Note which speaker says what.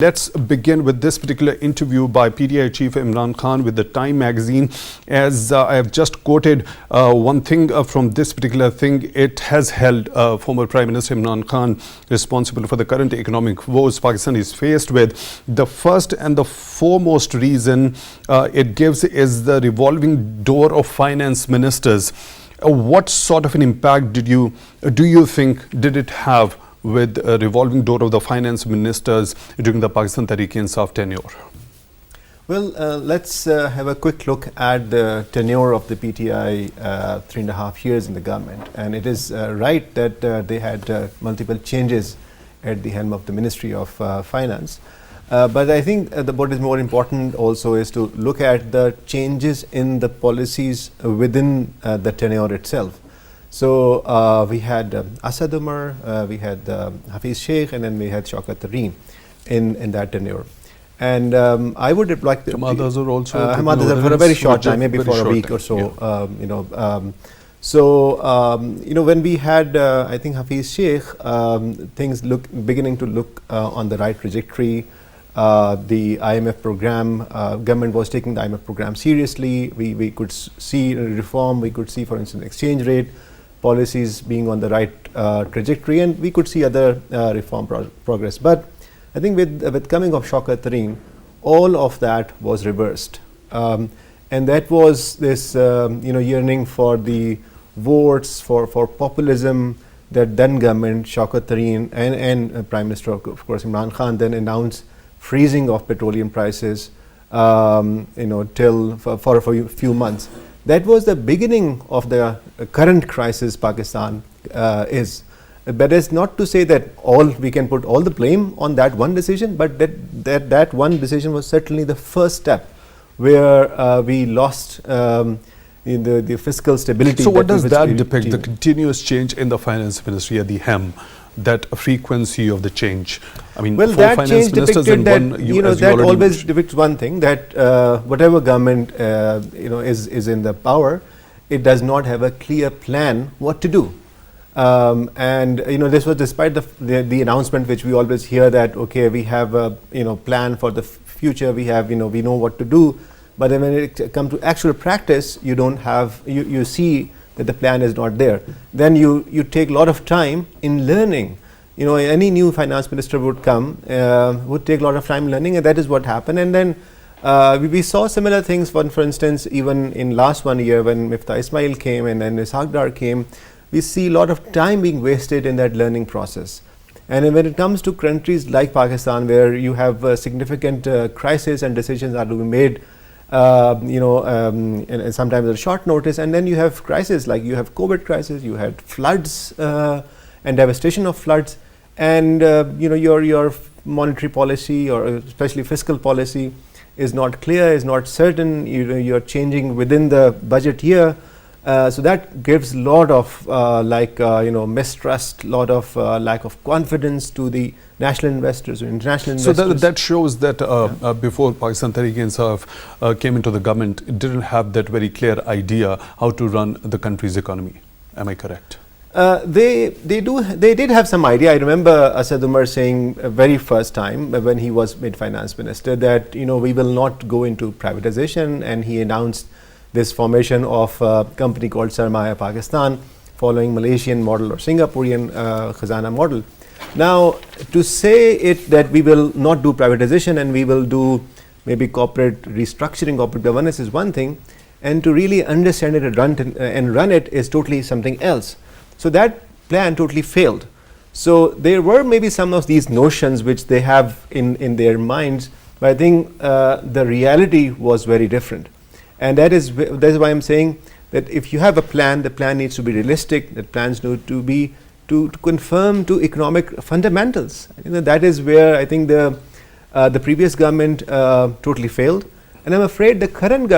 Speaker 1: Let's begin with this particular interview by PTI Chief Imran Khan with the Time magazine. As I have just quoted one thing from this particular thing, it has held former Prime Minister Imran Khan responsible for the current economic woes Pakistan is faced with. The first and the foremost reason it gives is the revolving door of finance ministers. What sort of an impact do you think did it have with a revolving door of the finance ministers during the Pakistan Tehreek-e-Insaf tenure?
Speaker 2: Well, let's have a quick look at the tenure of the PTI 3.5 years in the government. And it is right that they had multiple changes at the helm of the Ministry of Finance. But I think what is more important also is to look at the changes in the policies within the tenure itself. So we had Asad Umar, we had Hafiz Sheikh, and then we had Shaukat Tareen in that tenure. And I would like to...
Speaker 1: others are also...
Speaker 2: others for a very short time, maybe for a week or so.
Speaker 1: Yeah.
Speaker 2: When we had, I think, Hafiz Sheikh, things beginning to look on the right trajectory. The IMF program, government was taking the IMF program seriously. We could see reform, we could see, for instance, exchange rate policies being on the right trajectory, and we could see other reform progress. But I think with coming of Shaukat Tareen, all of that was reversed. And that was this yearning for the votes, for populism, that then government, Shaukat Tareen and Prime Minister, of course, Imran Khan, then announced freezing of petroleum prices till for a few months. That was the beginning of the current crisis Pakistan is. But it's not to say that we can put all the blame on that one decision, but that one decision was certainly the first step where we lost the fiscal stability.
Speaker 1: So what does that depict, the continuous change in the finance ministry at the helm? That frequency of the change. I mean,
Speaker 2: well, that change depicted that that always depicts one thing, that whatever government is in the power, it does not have a clear plan what to do. And this was despite the announcement which we always hear, that okay, we have a plan for the future, we know what to do, but then when it comes to actual practice, you don't have you see that the plan is not there. Then you take a lot of time in learning. Any new finance minister would take a lot of time learning, and that is what happened. And then we saw similar things. For instance, even in last 1 year when Miftah Ismail came and then Ishaq Dar came, we see a lot of time being wasted in that learning process. And when it comes to countries like Pakistan, where you have a significant crisis and decisions are to be made, and sometimes at a short notice, and then you have crises like you have COVID crisis, you had floods and devastation of floods, and your monetary policy, or especially fiscal policy, is not clear, is not certain. You're changing within the budget year, so that gives a lot of mistrust, lot of lack of confidence to the national investors or international investors.
Speaker 1: So that shows that before Pakistan Tehreek-e-Insaf came into the government, it didn't have that very clear idea how to run the country's economy. Am I correct?
Speaker 2: They did have some idea. I remember Asad Umar saying very first time when he was made finance minister that we will not go into privatization, and he announced this formation of a company called Sarmaya Pakistan, following Malaysian model or Singaporean Khazana model. Now, to say it that we will not do privatization and we will do maybe corporate restructuring, corporate governance is one thing, and to really understand it and run it is totally something else. So that plan totally failed. So there were maybe some of these notions which they have in their minds, but I think the reality was very different. And that is why I'm saying that if you have a plan, the plan needs to be realistic, the plans need to be to conform to economic fundamentals. That is where I think the previous government totally failed, and I'm afraid the current government